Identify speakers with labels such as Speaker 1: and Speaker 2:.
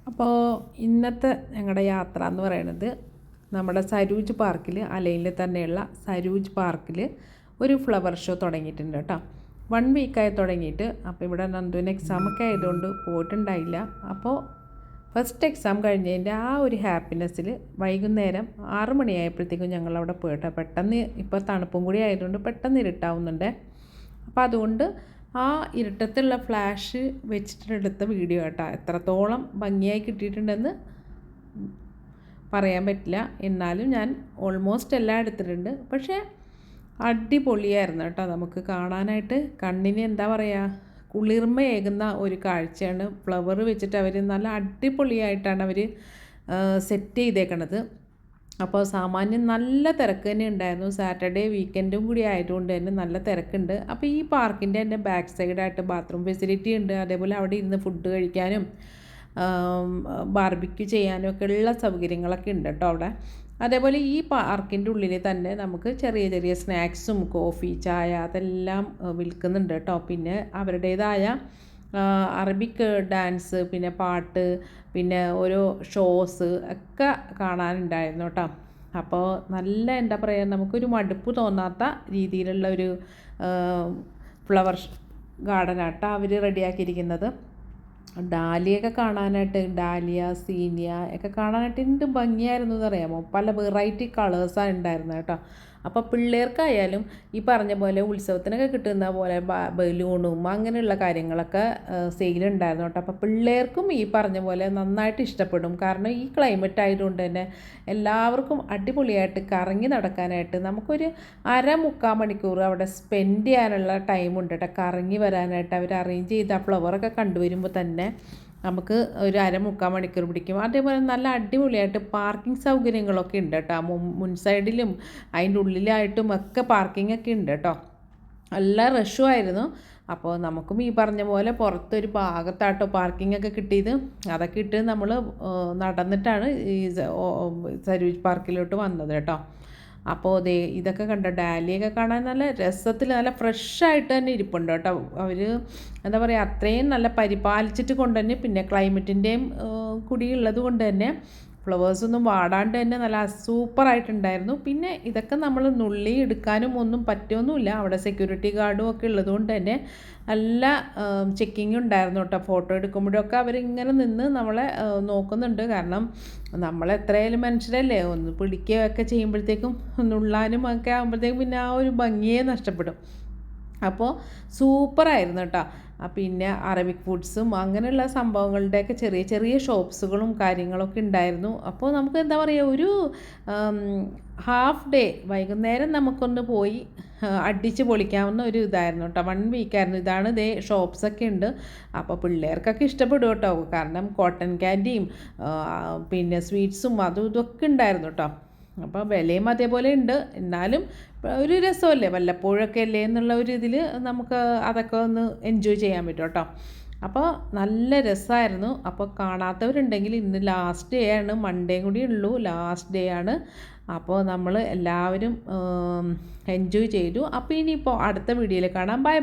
Speaker 1: അപ്പോൾ ഇന്നത്തെ ഞങ്ങളുടെ യാത്ര എന്ന് പറയുന്നത് നമ്മുടെ സരൂജ് പാർക്കിൽ, അലയിൽ തന്നെയുള്ള സരൂജ് പാർക്കിൽ ഒരു ഫ്ലവർ ഷോ തുടങ്ങിയിട്ടുണ്ട് കേട്ടോ. 1 വീക്കായി തുടങ്ങിയിട്ട്. അപ്പോൾ ഇവിടെ നന്ദുവിന് എക്സാമൊക്കെ ആയതുകൊണ്ട് പോയിട്ടുണ്ടായില്ല. അപ്പോൾ ഫസ്റ്റ് എക്സാം കഴിഞ്ഞതിൻ്റെ ആ ഒരു ഹാപ്പിനെസ്സിൽ വൈകുന്നേരം 6 മണിയായപ്പോഴത്തേക്കും ഞങ്ങളവിടെ പോയിട്ടോ. പെട്ടെന്ന് ഇപ്പോൾ തണുപ്പും കൂടി ആയതുകൊണ്ട് പെട്ടെന്ന് ഇരുട്ടാവുന്നുണ്ട്. അപ്പോൾ അതുകൊണ്ട് ആ ഇരുട്ടത്തുള്ള ഫ്ലാഷ് വെച്ചിട്ടെടുത്ത വീഡിയോ കേട്ടോ. എത്രത്തോളം ഭംഗിയായി കിട്ടിയിട്ടുണ്ടെന്ന് പറയാൻ പറ്റില്ല. എന്നാലും ഞാൻ ഓൾമോസ്റ്റ് എല്ലാം എടുത്തിട്ടുണ്ട്. പക്ഷേ അടിപൊളിയായിരുന്നു കേട്ടോ. നമുക്ക് കാണാനായിട്ട് കണ്ണിന് എന്താ പറയുക, കുളിർമയേകുന്ന ഒരു കാഴ്ചയാണ്. ഫ്ലവർ വെച്ചിട്ട് അവർ നല്ല അടിപൊളിയായിട്ടാണ് അവർ സെറ്റ് ചെയ്തേക്കണത്. അപ്പോൾ സാമാന്യം നല്ല തിരക്ക് തന്നെ ഉണ്ടായിരുന്നു. സാറ്റർഡേ വീക്കെൻഡും കൂടി ആയതുകൊണ്ട് തന്നെ നല്ല തിരക്കുണ്ട്. അപ്പോൾ ഈ പാർക്കിൻ്റെ തന്നെ ബാക്ക് സൈഡായിട്ട് ബാത്റൂം ഫെസിലിറ്റി ഉണ്ട്. അതേപോലെ അവിടെ ഇരുന്ന് ഫുഡ് കഴിക്കാനും ബാർബിക്യൂ ചെയ്യാനും ഒക്കെ ഉള്ള സൗകര്യങ്ങളൊക്കെ ഉണ്ട് കേട്ടോ അവിടെ. അതേപോലെ ഈ പാർക്കിൻ്റെ ഉള്ളിൽ തന്നെ നമുക്ക് ചെറിയ ചെറിയ സ്നാക്സും കോഫി, ചായ അതെല്ലാം വിൽക്കുന്നുണ്ട് കേട്ടോ. പിന്നെ അവരുടേതായ അറബിക് ഡാൻസ്, പിന്നെ പാട്ട്, പിന്നെ ഓരോ ഷോസ് ഒക്കെ കാണാനുണ്ടായിരുന്നു കേട്ടോ. അപ്പോൾ നല്ല എന്താ പറയുക, നമുക്കൊരു മടുപ്പ് തോന്നാത്ത രീതിയിലുള്ള ഒരു ഫ്ലവർ ഗാർഡനാട്ടോ അവർ റെഡിയാക്കിയിരിക്കുന്നത്. ഡാലിയൊക്കെ കാണാനായിട്ട്, ഡാലിയ, സീനിയ ഒക്കെ കാണാനായിട്ട് എന്ത് ഭംഗിയായിരുന്നു എന്നറിയാമോ. പല വെറൈറ്റി കളേഴ്സാണ് ഉണ്ടായിരുന്നത് കേട്ടോ. അപ്പോൾ പിള്ളേർക്കായാലും ഈ പറഞ്ഞ പോലെ ഉത്സവത്തിനൊക്കെ കിട്ടുന്ന പോലെ ബലൂണും അങ്ങനെയുള്ള കാര്യങ്ങളൊക്കെ സെയിലുണ്ടായിരുന്നു കേട്ടോ. അപ്പോൾ പിള്ളേർക്കും ഈ പറഞ്ഞ പോലെ നന്നായിട്ട് ഇഷ്ടപ്പെടും. കാരണം ഈ ക്ലൈമറ്റ് ആയതുകൊണ്ട് തന്നെ എല്ലാവർക്കും അടിപൊളിയായിട്ട് കറങ്ങി നടക്കാനായിട്ട് നമുക്കൊരു 1.5-3 മണിക്കൂർ അവിടെ സ്പെൻഡ് ചെയ്യാനുള്ള ടൈമുണ്ട് കേട്ടോ. കറങ്ങി വരാനായിട്ട് അവർ അറേഞ്ച് ചെയ്ത ഫ്ലവറൊക്കെ കണ്ടുവരുമ്പോൾ തന്നെ നമുക്ക് ഒരു 1.5-3 മണിക്കൂർ പിടിക്കും. അതേപോലെ നല്ല അടിപൊളിയായിട്ട് പാർക്കിംഗ് സൗകര്യങ്ങളൊക്കെ ഉണ്ട് കേട്ടോ. മുൻസൈഡിലും അതിൻ്റെ ഉള്ളിലായിട്ടും ഒക്കെ പാർക്കിംഗ് ഒക്കെ ഉണ്ട് കേട്ടോ. നല്ല റഷും ആയിരുന്നു. അപ്പോൾ നമുക്കും ഈ പറഞ്ഞ പോലെ പുറത്തൊരു ഭാഗത്താട്ടോ പാർക്കിംഗ് ഒക്കെ കിട്ടിയത്. അതൊക്കെ ഇട്ട് നമ്മൾ നടന്നിട്ടാണ് ഈ സരൂജ് പാർക്കിലോട്ട് വന്നത് കേട്ടോ. അപ്പോൾ ഇതൊക്കെ കണ്ടോ, ഡാലിയൊക്കെ കാണാൻ നല്ല രസത്തിൽ നല്ല ഫ്രഷായിട്ട് തന്നെ ഇരിപ്പുണ്ട് കേട്ടോ. അവർ എന്താ പറയുക, അത്രയും നല്ല പരിപാലിച്ചിട്ട് കൊണ്ട് തന്നെ, പിന്നെ ക്ലൈമറ്റിൻ്റെയും കൂടിയുള്ളത് കൊണ്ട് തന്നെ ഫ്ലവേഴ്സൊന്നും വാടാണ്ട് തന്നെ നല്ല സൂപ്പറായിട്ടുണ്ടായിരുന്നു. പിന്നെ ഇതൊക്കെ നമ്മൾ നുള്ളി എടുക്കാനും ഒന്നും പറ്റുമൊന്നുമില്ല. അവിടെ സെക്യൂരിറ്റി ഗാർഡും ഒക്കെ ഉള്ളതുകൊണ്ട് തന്നെ നല്ല ചെക്കിങ് ഉണ്ടായിരുന്നു കേട്ടോ. ഫോട്ടോ എടുക്കുമ്പോഴൊക്കെ അവരിങ്ങനെ നിന്ന് നമ്മളെ നോക്കുന്നുണ്ട്. കാരണം നമ്മളെത്രയായാലും മനുഷ്യരല്ലേ, ഒന്ന് പിടിക്കുകയൊക്കെ ചെയ്യുമ്പോഴത്തേക്കും നുള്ളാനും ഒക്കെ ആകുമ്പോഴത്തേക്കും പിന്നെ ആ ഒരു ഭംഗിയെ നഷ്ടപ്പെടും. അപ്പോൾ സൂപ്പറായിരുന്നു കേട്ടോ. പിന്നെ അറബിക് ഫുഡ്സും അങ്ങനെയുള്ള സംഭവങ്ങളുടെയൊക്കെ ചെറിയ ചെറിയ ഷോപ്സുകളും കാര്യങ്ങളൊക്കെ ഉണ്ടായിരുന്നു. അപ്പോൾ നമുക്ക് എന്താ പറയുക, ഒരു ഹാഫ് ഡേ വൈകുന്നേരം നമുക്കൊന്ന് പോയി അടിച്ച് പൊളിക്കാവുന്ന ഒരു ഇതായിരുന്നു കേട്ടോ. 1 വീക്കായിരുന്നു. ഇതാണ് ഷോപ്സൊക്കെ ഉണ്ട്. അപ്പോൾ പിള്ളേർക്കൊക്കെ ഇഷ്ടപ്പെടും കേട്ടോ. കാരണം കോട്ടൺ ക്യാൻഡിയും പിന്നെ സ്വീറ്റ്സും അതും ഇതൊക്കെ ഉണ്ടായിരുന്നു കേട്ടോ. അപ്പോൾ വിലയും അതേപോലെ ഉണ്ട്. എന്നാലും ഒരു രസമല്ലേ, വല്ലപ്പോഴൊക്കെ അല്ലേ എന്നുള്ള ഒരു ഇതിൽ നമുക്ക് അതൊക്കെ ഒന്ന് എൻജോയ് ചെയ്യാൻ പറ്റും കേട്ടോ. അപ്പോൾ നല്ല രസമായിരുന്നു. അപ്പോൾ കാണാത്തവരുണ്ടെങ്കിൽ ഇന്ന് ലാസ്റ്റ് ഡേ ആണ്, മൺഡേയും കൂടി ഉള്ളൂ, ലാസ്റ്റ് ഡേ ആണ്. അപ്പോൾ നമ്മൾ എല്ലാവരും എൻജോയ് ചെയ്തു. അപ്പോൾ ഇനിയിപ്പോൾ അടുത്ത വീഡിയോയിൽ കാണാം. ബൈ.